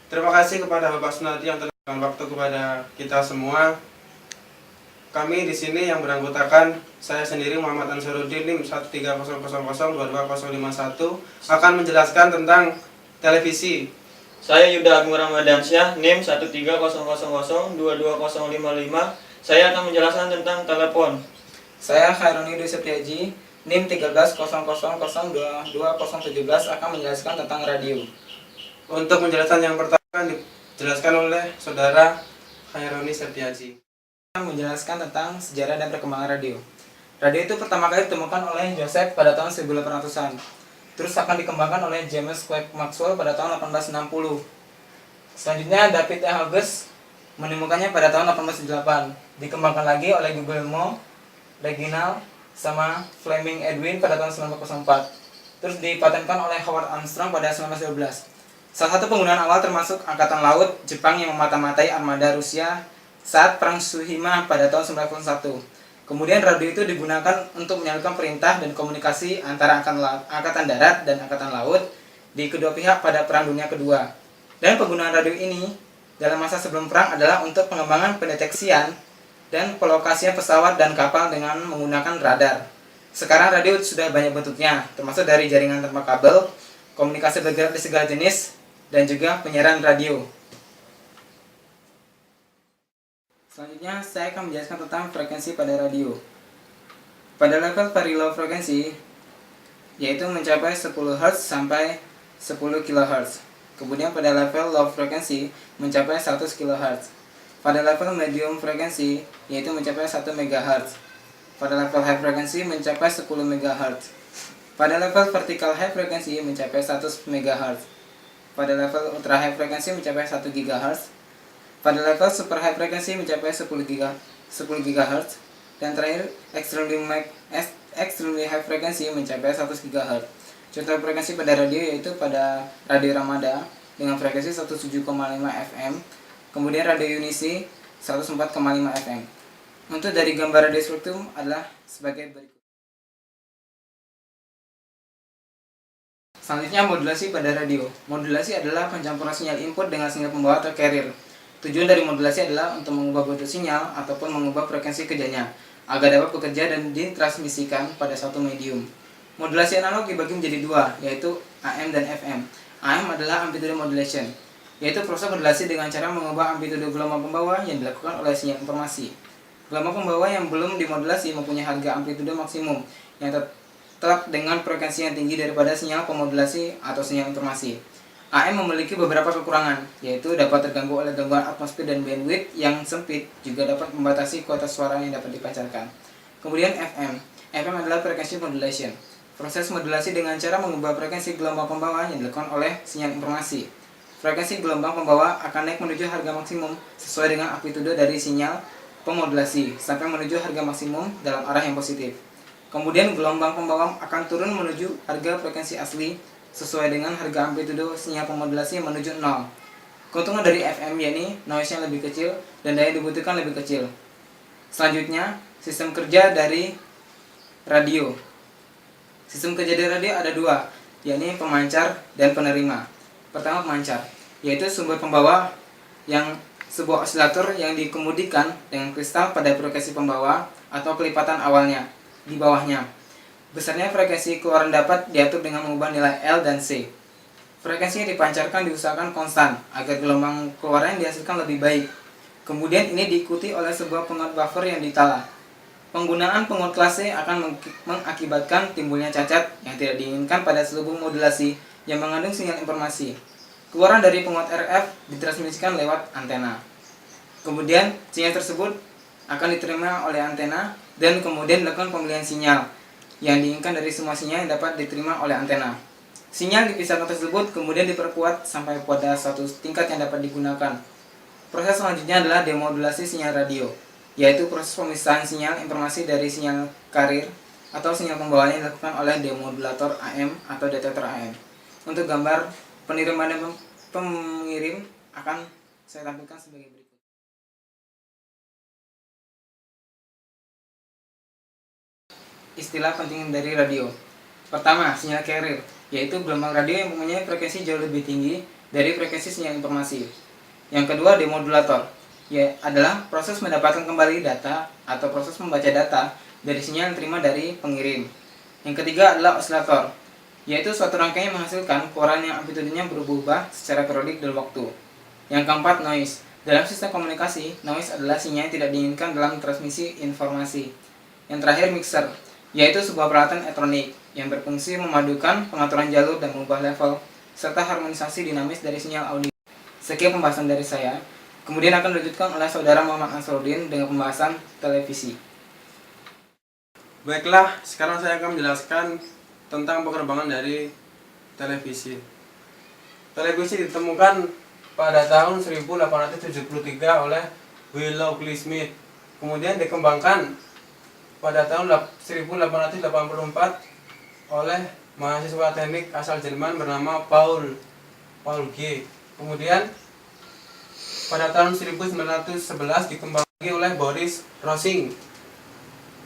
Terima kasih kepada Bapak Sunardi yang telah memberikan waktu kepada kita semua. Kami di sini yang beranggotakan saya sendiri Muhammad Ansarudin NIM 13000222051 akan menjelaskan tentang televisi. Saya Yuda Agung Ramadansyah NIM 13000222055. Saya akan menjelaskan tentang telepon. Saya Khaironi Dwi Setiaji NIM 13000222017 akan menjelaskan tentang radio. Untuk menjelaskan yang pertama dijelaskan oleh Saudara Khaironi Setiaji. Menjelaskan tentang sejarah dan perkembangan radio. Radio itu pertama kali ditemukan oleh Joseph pada tahun 1800-an. Terus akan dikembangkan oleh James Clerk Maxwell pada tahun 1860. Selanjutnya David E. Hughes menemukannya pada tahun 1808. Dikembangkan lagi oleh Guglielmo Reginald sama Fleming Edwin pada tahun 1904. Terus dipatenkan oleh Howard Armstrong pada 1912. Salah satu penggunaan awal termasuk Angkatan Laut Jepang yang memata-matai armada Rusia saat Perang Tsushima pada tahun 1901. Kemudian radio itu digunakan untuk menyalurkan perintah dan komunikasi antara Angkatan Darat dan Angkatan Laut di kedua pihak pada Perang Dunia Kedua. Dan penggunaan radio ini dalam masa sebelum perang adalah untuk pengembangan pendeteksian dan pelokasian pesawat dan kapal dengan menggunakan radar. Sekarang radio sudah banyak bentuknya, termasuk dari jaringan tanpa kabel, komunikasi bergerak di segala jenis, dan juga penyiaran radio. Selanjutnya saya akan menjelaskan tentang frekuensi pada radio. Pada level very low frekuensi, yaitu mencapai 10 Hz sampai 10 kHz. Kemudian pada level low frekuensi mencapai 100 kHz. Pada level medium frekuensi, yaitu mencapai 1 MHz. Pada level high frekuensi mencapai 10 MHz. Pada level vertical high frekuensi mencapai 100 MHz. Pada level ultra high frekuensi mencapai 1 GHz. Pada level super high frekuensi mencapai 10 GHz. Dan terakhir extremely high frekuensi mencapai 100 GHz. Contoh frekuensi pada radio yaitu pada Radio Ramada dengan frekuensi 107,5 FM. Kemudian Radio Unisi 104,5 FM. Untuk dari gambar radio spektrum adalah sebagai berikut. Selanjutnya modulasi pada radio. Modulasi adalah pencampuran sinyal input dengan sinyal pembawa atau carrier. Tujuan dari modulasi adalah untuk mengubah bentuk sinyal ataupun mengubah frekuensi kerjanya agar dapat bekerja dan ditransmisikan pada suatu medium. Modulasi analog dibagi menjadi dua, yaitu AM dan FM. AM adalah amplitude modulation, yaitu proses modulasi dengan cara mengubah amplitude gelombang pembawa yang dilakukan oleh sinyal informasi. Gelombang pembawa yang belum dimodulasi mempunyai harga amplitude maksimum yang tetap dengan frekuensi yang tinggi daripada sinyal pemodulasi atau sinyal informasi. AM memiliki beberapa kekurangan, yaitu dapat terganggu oleh gangguan atmosfer dan bandwidth yang sempit, juga dapat membatasi kualitas suara yang dapat dipancarkan. Kemudian FM. FM adalah frequency modulation. Proses modulasi dengan cara mengubah frekuensi gelombang pembawa yang dilakukan oleh sinyal informasi. Frekuensi gelombang pembawa akan naik menuju harga maksimum sesuai dengan amplitude dari sinyal pemodulasi sampai menuju harga maksimum dalam arah yang positif. Kemudian gelombang pembawa akan turun menuju harga frekuensi asli sesuai dengan harga amplitude sinyal pemodulasi menuju 0. Keuntungan dari FM yakni noise-nya lebih kecil dan daya dibutuhkan lebih kecil. Selanjutnya, sistem kerja dari radio. Sistem kerja dari radio ada dua, yakni pemancar dan penerima. Pertama pemancar, yaitu sumber pembawa yang sebuah osilator yang dikemudikan dengan kristal pada frekuensi pembawa atau kelipatan awalnya di bawahnya. Besarnya frekuensi keluaran dapat diatur dengan mengubah nilai L dan C. Frekuensi yang dipancarkan diusahakan konstan agar gelombang keluaran yang dihasilkan lebih baik. Kemudian ini diikuti oleh sebuah penguat buffer yang ditala. Penggunaan penguat kelas C akan mengakibatkan timbulnya cacat yang tidak diinginkan pada seluruh modulasi yang mengandung sinyal informasi. Keluaran dari penguat RF ditransmisikan lewat antena. Kemudian sinyal tersebut akan diterima oleh antena dan kemudian dilakukan pemilihan sinyal yang diinginkan dari semua sinyal yang dapat diterima oleh antena. Sinyal dipisahkan tersebut kemudian diperkuat sampai pada suatu tingkat yang dapat digunakan. Proses selanjutnya adalah demodulasi sinyal radio, yaitu proses pemisahan sinyal informasi dari sinyal carrier atau sinyal pembawanya yang dilakukan oleh demodulator AM atau detektor AM. Untuk gambar penerimaan dan pengirim akan saya tampilkan sebagai berikut. Istilah penting dari radio. Pertama, sinyal carrier, yaitu gelombang radio yang mempunyai frekuensi jauh lebih tinggi dari frekuensi sinyal informasi. Yang kedua, demodulator, adalah proses mendapatkan kembali data atau proses membaca data dari sinyal yang diterima dari pengirim. Yang ketiga adalah osilator, yaitu suatu rangkaian yang menghasilkan koran yang amplitudenya berubah secara periodik dalam waktu. Yang keempat, noise. Dalam sistem komunikasi, noise adalah sinyal yang tidak diinginkan dalam transmisi informasi. Yang terakhir, mixer, yaitu sebuah peralatan elektronik yang berfungsi memadukan pengaturan jalur dan mengubah level serta harmonisasi dinamis dari sinyal audio. Sekian pembahasan dari saya. Kemudian akan dilanjutkan oleh saudara Muhammad Ansarudin dengan pembahasan televisi. Baiklah, sekarang saya akan menjelaskan tentang penerbangan dari televisi. Televisi ditemukan pada tahun 1873 oleh Willow Smith. Kemudian dikembangkan pada tahun 1884 oleh mahasiswa teknik asal Jerman bernama Paul G. Kemudian pada tahun 1911 dikembangkan lagi oleh Boris Rosing.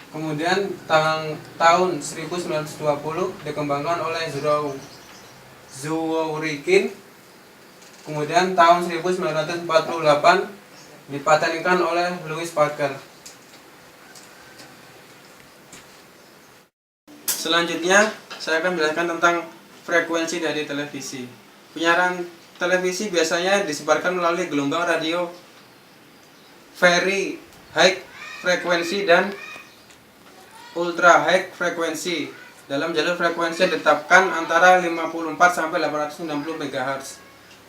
Kemudian tahun 1920 dikembangkan oleh Zworykin. Kemudian tahun 1948 dipatenkan oleh Louis Parker. Selanjutnya, saya akan menjelaskan tentang frekuensi dari televisi. Penyiaran televisi biasanya disebarkan melalui gelombang radio very high frekuensi dan ultra high frekuensi. Dalam jalur frekuensi ditetapkan antara 54 sampai 890 MHz.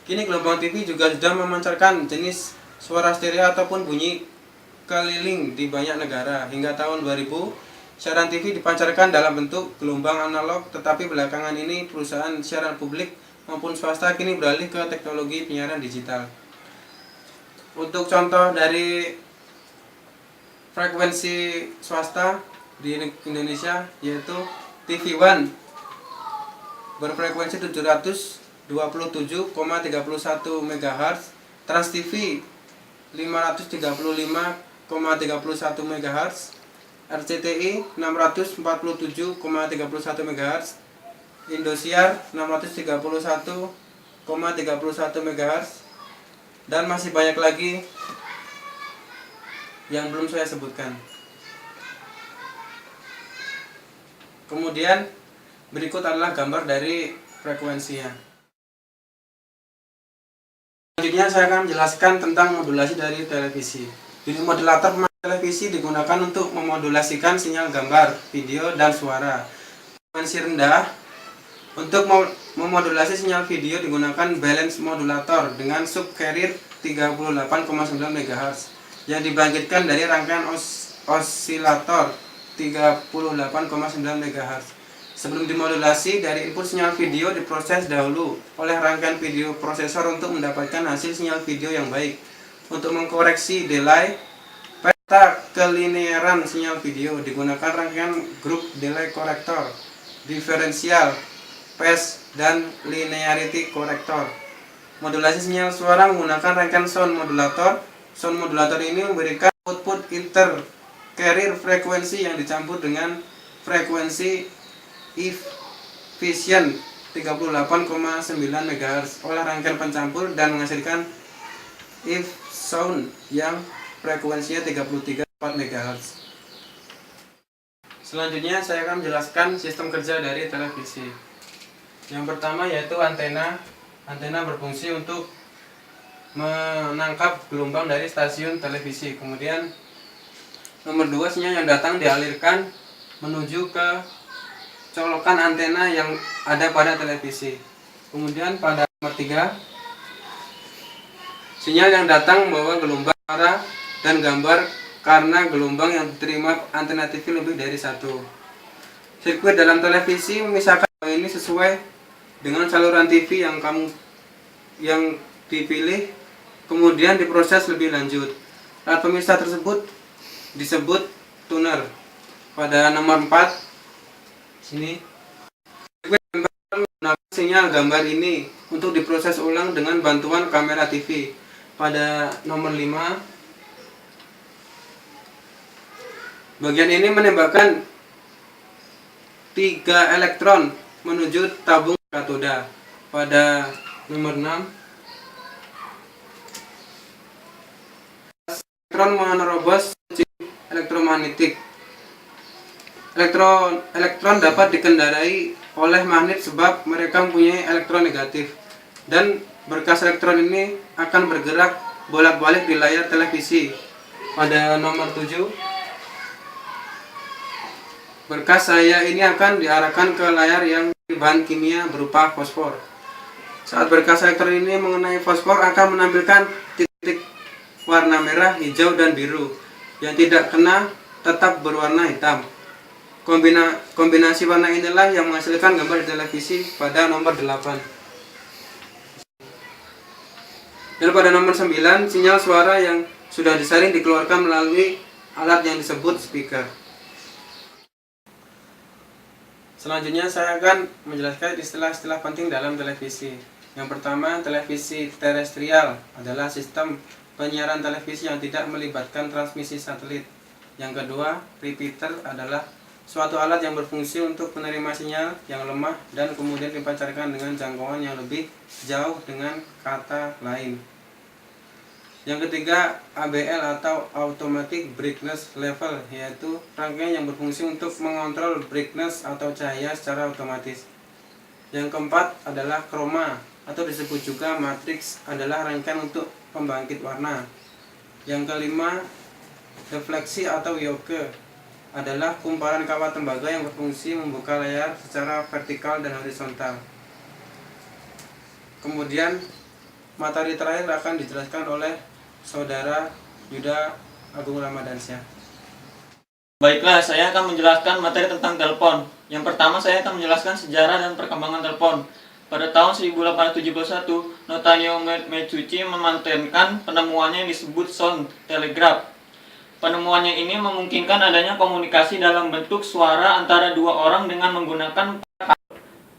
Kini gelombang TV juga sudah memancarkan jenis suara stereo ataupun bunyi keliling di banyak negara. Hingga tahun 2000, siaran TV dipancarkan dalam bentuk gelombang analog, tetapi belakangan ini perusahaan siaran publik maupun swasta kini beralih ke teknologi penyiaran digital. Untuk contoh dari frekuensi swasta di Indonesia yaitu TV One berfrekuensi 727,31 MHz, Trans TV 535,31 MHz, RCTI 647,31 MHz, Indosiar 631,31 MHz, dan masih banyak lagi yang belum saya sebutkan. Kemudian berikut adalah gambar dari frekuensinya. Selanjutnya saya akan menjelaskan tentang modulasi dari televisi. Unit modulator televisi digunakan untuk memodulasikan sinyal gambar, video, dan suara. Frekuensi rendah. Untuk memodulasi sinyal video digunakan balance modulator dengan subcarrier 38,9 MHz yang dibangkitkan dari rangkaian osilator 38,9 MHz. Sebelum dimodulasi, dari input sinyal video diproses dahulu oleh rangkaian video prosesor untuk mendapatkan hasil sinyal video yang baik. Untuk mengkoreksi delay peta kelinearan sinyal video digunakan rangkaian grup delay corrector, diferensial, phase, dan linearity corrector. Modulasi sinyal suara menggunakan rangkaian sound modulator. Sound modulator ini memberikan output inter-carrier frekuensi yang dicampur dengan frekuensi efisien 38,9 MHz oleh rangkaian pencampur dan menghasilkan if sound yang frekuensinya 33,4 MHz. Selanjutnya saya akan menjelaskan sistem kerja dari televisi. Yang pertama yaitu antena. Antena berfungsi untuk menangkap gelombang dari stasiun televisi. Kemudian nomor 2, sinyal yang datang dialirkan menuju ke colokan antena yang ada pada televisi. Kemudian pada nomor 3, sinyal yang datang membawa gelombang suara dan gambar karena gelombang yang diterima antena TV lebih dari satu. Sirkuit dalam televisi memisahkan ini sesuai dengan saluran TV yang dipilih, kemudian diproses lebih lanjut. Alat pemisah tersebut disebut tuner. Pada nomor 4 sini menggunakan sinyal gambar ini untuk diproses ulang dengan bantuan kamera TV. Pada nomor 5, bagian ini menembakkan 3 elektron menuju tabung katoda. Pada nomor 6, elektron menerobos elektromagnetik. Elektron dapat dikendarai oleh magnet sebab mereka mempunyai elektron negatif, dan berkas elektron ini akan bergerak bolak-balik di layar televisi. Pada nomor 7, berkas cahaya ini akan diarahkan ke layar yang bahan kimia berupa fosfor. Saat berkas elektron ini mengenai fosfor akan menampilkan titik warna merah, hijau, dan biru. Yang tidak kena tetap berwarna hitam. Kombinasi warna inilah yang menghasilkan gambar di televisi pada nomor 8. Dan pada nomor 9, sinyal suara yang sudah disaring dikeluarkan melalui alat yang disebut speaker. Selanjutnya saya akan menjelaskan istilah-istilah penting dalam televisi. Yang pertama, televisi terestrial adalah sistem penyiaran televisi yang tidak melibatkan transmisi satelit. Yang kedua, repeater adalah suatu alat yang berfungsi untuk menerima sinyal yang lemah dan kemudian dipancarkan dengan jangkauan yang lebih jauh. Dengan kata lain, yang ketiga, ABL atau Automatic Brightness Level, yaitu rangkaian yang berfungsi untuk mengontrol brightness atau cahaya secara otomatis. Yang keempat adalah chroma atau disebut juga matrix, adalah rangkaian untuk pembangkit warna. Yang kelima, refleksi atau yoke, adalah kumparan kawat tembaga yang berfungsi membuka layar secara vertikal dan horizontal. Kemudian materi terakhir akan dijelaskan oleh Saudara Yuda Agung Ramadansyah. Baiklah, saya akan menjelaskan materi tentang telepon. Yang pertama, saya akan menjelaskan sejarah dan perkembangan telepon. Pada tahun 1871, Nathaniel Macucci mematenkan penemuannya yang disebut sound telegraph. Penemuannya ini memungkinkan adanya komunikasi dalam bentuk suara antara dua orang dengan menggunakan.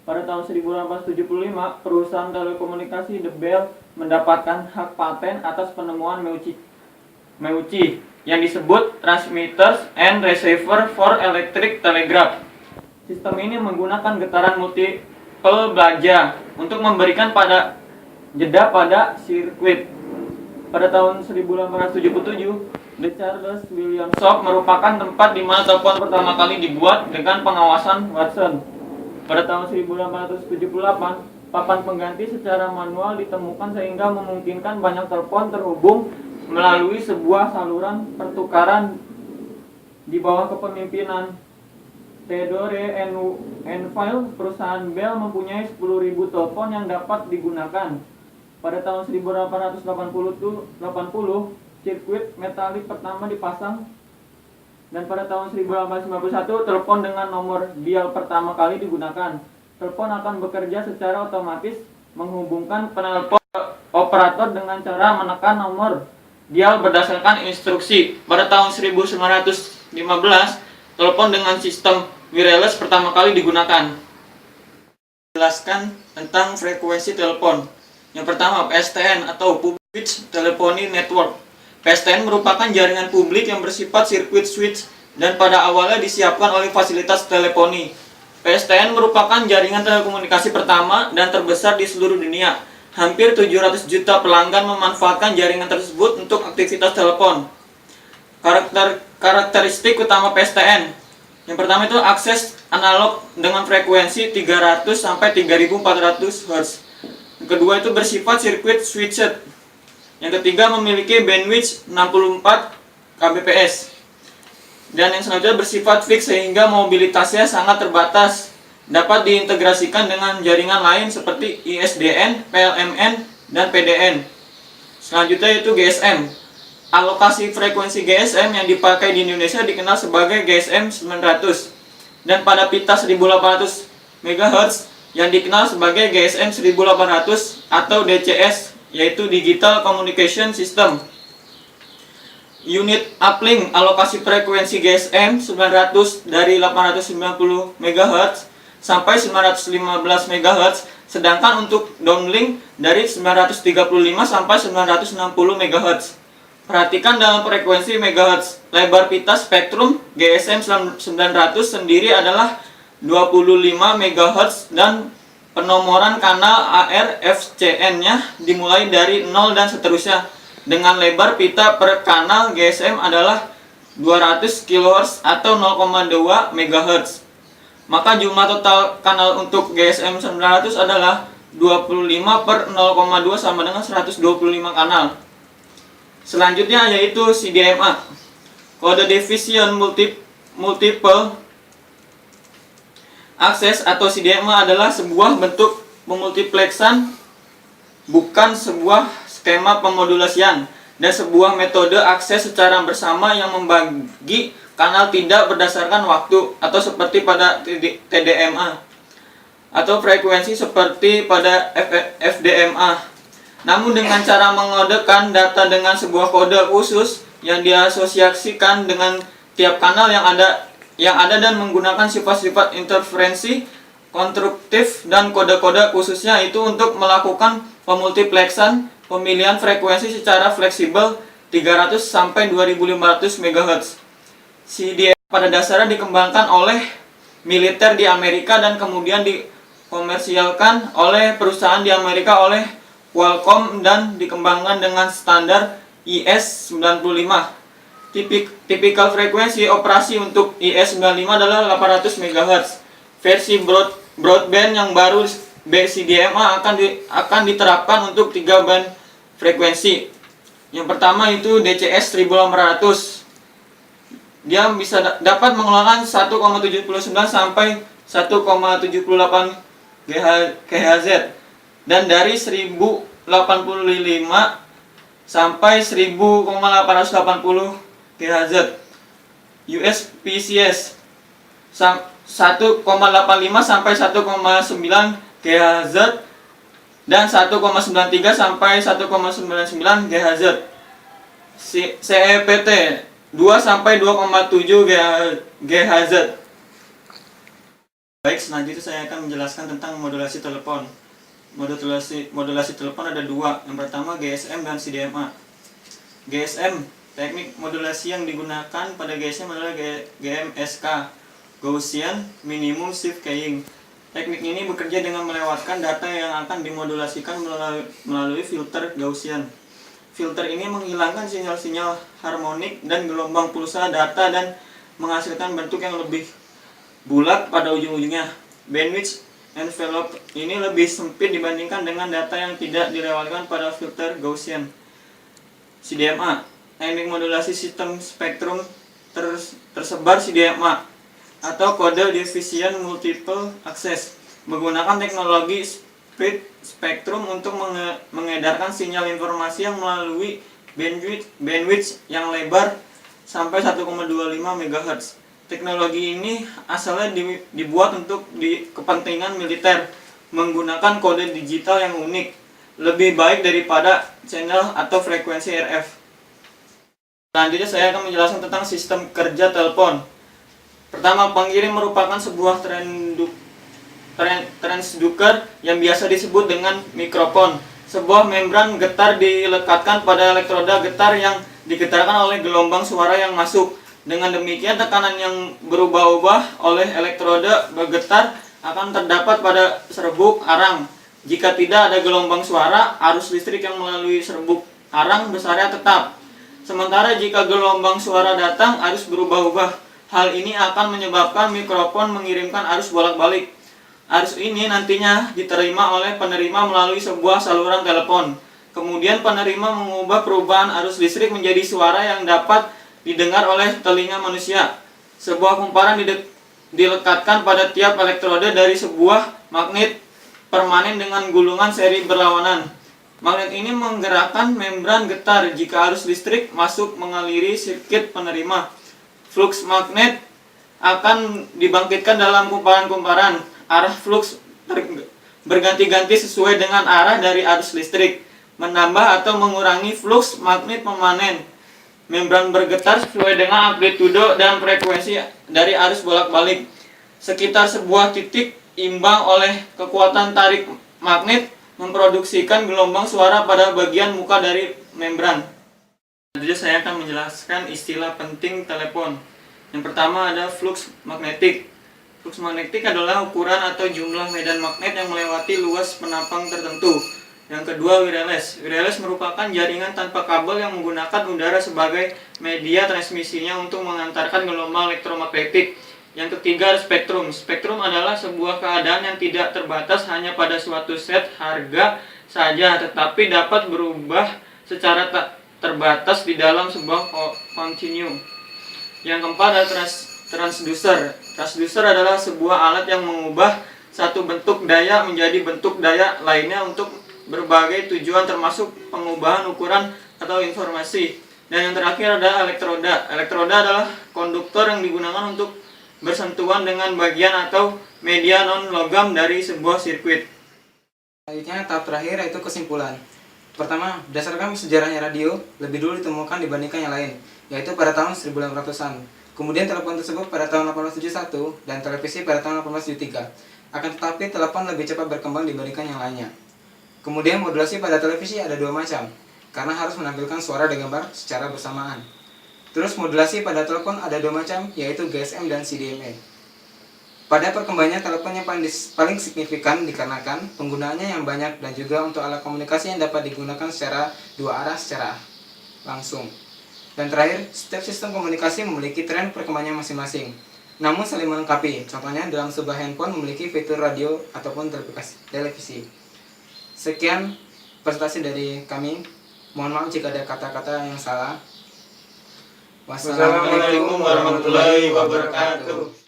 Pada tahun 1875, perusahaan telekomunikasi The Bell mendapatkan hak paten atas penemuan Meucci yang disebut Transmitters and Receiver for Electric Telegraph. Sistem ini menggunakan getaran multiple baja untuk memberikan jeda pada sirkuit. Pada tahun 1877, The Charles William Shop merupakan tempat di mana telepon pertama kali dibuat dengan pengawasan Watson. Pada tahun 1878, papan pengganti secara manual ditemukan sehingga memungkinkan banyak telepon terhubung melalui sebuah saluran pertukaran di bawah kepemimpinan Theodore Enfield. Perusahaan Bell mempunyai 10.000 telepon yang dapat digunakan. Pada tahun 1880, sirkuit metalik pertama dipasang, dan pada tahun 1891 telepon dengan nomor dial pertama kali digunakan. Telepon akan bekerja secara otomatis menghubungkan penelpon operator dengan cara menekan nomor dial berdasarkan instruksi. Pada tahun 1915, telepon dengan sistem wireless pertama kali digunakan. Jelaskan tentang frekuensi telepon. Yang pertama, PSTN atau Public Telephony Network. PSTN merupakan jaringan publik yang bersifat sirkuit switch dan pada awalnya disiapkan oleh fasilitas teleponi. PSTN merupakan jaringan telekomunikasi pertama dan terbesar di seluruh dunia. Hampir 700 juta pelanggan memanfaatkan jaringan tersebut untuk aktivitas telepon. Karakteristik utama PSTN. Yang pertama itu akses analog dengan frekuensi 300 sampai 3400 Hz. Yang kedua itu bersifat sirkuit switched. Yang ketiga memiliki bandwidth 64 kbps. Dan yang selanjutnya bersifat fix sehingga mobilitasnya sangat terbatas. Dapat diintegrasikan dengan jaringan lain seperti ISDN, PLMN, dan PDN. Selanjutnya itu GSM. Alokasi frekuensi GSM yang dipakai di Indonesia dikenal sebagai GSM 900. Dan pada pita 1800 MHz yang dikenal sebagai GSM 1800 atau DCS, yaitu Digital Communication System. Unit uplink alokasi frekuensi GSM 900 dari 890 MHz sampai 915 MHz, sedangkan untuk downlink dari 935 sampai 960 MHz. Perhatikan dalam frekuensi MHz, lebar pita spektrum GSM 900 sendiri adalah 25 MHz dan penomoran kanal ARFCN-nya dimulai dari 0 dan seterusnya. dengan lebar pita per kanal GSM adalah 200 kHz atau 0,2 MHz. Maka jumlah total kanal untuk GSM 900 adalah 25 per 0,2 sama dengan 125 kanal. Selanjutnya yaitu CDMA. Kode Division Multiple Access atau CDMA adalah sebuah bentuk pemultiplexan, bukan sebuah skema pemodulasian, dan sebuah metode akses secara bersama yang membagi kanal tidak berdasarkan waktu atau seperti pada TDMA atau frekuensi seperti pada FDMA. Namun dengan cara mengodekan data dengan sebuah kode khusus yang diasosiasikan dengan tiap kanal yang ada dan menggunakan sifat-sifat interferensi konstruktif dan kode-kode khususnya itu untuk melakukan pemultiplexan pemilihan frekuensi secara fleksibel 300 sampai 2500 MHz. CDMA pada dasarnya dikembangkan oleh militer di Amerika dan kemudian dikomersialkan oleh perusahaan di Amerika oleh Qualcomm dan dikembangkan dengan standar IS-95. Tipikal frekuensi operasi untuk IS-95 adalah 800 MHz. Versi broadband yang baru CDMA akan diterapkan untuk 3 band frekuensi. Yang pertama itu DCS 1800. Dia bisa dapat mengeluarkan 1,79 sampai 1,78 GHz dan dari 1085 sampai 1880 GHz. USPCS 1,85 sampai 1,9 GHz dan 1,93 sampai 1,99 GHz. CEPT 2 sampai 2,7 GHz. Baik, selanjutnya saya akan menjelaskan tentang modulasi telepon. Modulasi telepon ada dua. Yang pertama GSM dan CDMA. GSM, teknik modulasi yang digunakan pada GSM adalah GMSK, Gaussian Minimum Shift Keying. Teknik ini bekerja dengan melewatkan data yang akan dimodulasikan melalui filter Gaussian. Filter ini menghilangkan sinyal-sinyal harmonik dan gelombang pulsa data dan menghasilkan bentuk yang lebih bulat pada ujung-ujungnya. Bandwidth envelope ini lebih sempit dibandingkan dengan data yang tidak dilewatkan pada filter Gaussian. CDMA, teknik modulasi sistem spektrum tersebar CDMA atau kode division multiple access, menggunakan teknologi split spektrum untuk mengedarkan sinyal informasi yang melalui bandwidth yang lebar sampai 1,25 MHz. Teknologi ini asalnya dibuat untuk kepentingan militer, menggunakan kode digital yang unik, lebih baik daripada channel atau frekuensi RF. Selanjutnya saya akan menjelaskan tentang sistem kerja telepon. Pertama, pengirim merupakan sebuah transducer yang biasa disebut dengan mikrofon. Sebuah membran getar dilekatkan pada elektroda getar yang digetarkan oleh gelombang suara yang masuk. Dengan demikian, tekanan yang berubah-ubah oleh elektroda bergetar akan terdapat pada serbuk arang. Jika tidak ada gelombang suara, arus listrik yang melalui serbuk arang besarnya tetap. Sementara jika gelombang suara datang, arus berubah-ubah. Hal ini akan menyebabkan mikrofon mengirimkan arus bolak-balik. Arus ini nantinya diterima oleh penerima melalui sebuah saluran telepon. Kemudian penerima mengubah perubahan arus listrik menjadi suara yang dapat didengar oleh telinga manusia. Sebuah kumparan dilekatkan pada tiap elektroda dari sebuah magnet permanen dengan gulungan seri berlawanan. Magnet ini menggerakkan membran getar jika arus listrik masuk mengaliri sirkuit penerima. Flux magnet akan dibangkitkan dalam kumparan-kumparan. Arah flux berganti-ganti sesuai dengan arah dari arus listrik, menambah atau mengurangi flux magnet permanen. Membran bergetar sesuai dengan amplitudo dan frekuensi dari arus bolak-balik. Sekitar sebuah titik imbang oleh kekuatan tarik magnet memproduksikan gelombang suara pada bagian muka dari membran. Selanjutnya saya akan menjelaskan istilah penting telepon. Yang pertama ada flux magnetik. Flux magnetik adalah ukuran atau jumlah medan magnet yang melewati luas penampang tertentu. Yang kedua, wireless. Wireless merupakan jaringan tanpa kabel yang menggunakan udara sebagai media transmisinya untuk mengantarkan gelombang elektromagnetik. Yang ketiga, spektrum. Spektrum adalah sebuah keadaan yang tidak terbatas hanya pada suatu set harga saja, tetapi dapat berubah secara tak terbatas di dalam sebuah kontinuum. Yang keempat adalah transducer. Transducer adalah sebuah alat yang mengubah satu bentuk daya menjadi bentuk daya lainnya untuk berbagai tujuan, termasuk pengubahan ukuran atau informasi. Dan yang terakhir ada elektroda. Elektroda adalah konduktor yang digunakan untuk bersentuhan dengan bagian atau media non-logam dari sebuah sirkuit. Selanjutnya tahap terakhir yaitu kesimpulan. Pertama, berdasarkan sejarahnya radio lebih dulu ditemukan dibandingkan yang lain, yaitu pada tahun 1800-an. Kemudian telepon tersebut pada tahun 1871 dan televisi pada tahun 1873. Akan tetapi telepon lebih cepat berkembang dibandingkan yang lainnya. Kemudian modulasi pada televisi ada dua macam, karena harus menampilkan suara dan gambar secara bersamaan. Terus modulasi pada telepon ada dua macam, yaitu GSM dan CDMA. Pada perkembangannya telepon yang paling signifikan dikarenakan penggunaannya yang banyak dan juga untuk alat komunikasi yang dapat digunakan secara dua arah secara langsung. Dan terakhir, setiap sistem komunikasi memiliki tren perkembangannya masing-masing, namun saling melengkapi. Contohnya dalam sebuah handphone memiliki fitur radio ataupun televisi. Sekian presentasi dari kami. Mohon maaf jika ada kata-kata yang salah. Wassalamualaikum warahmatullahi wabarakatuh.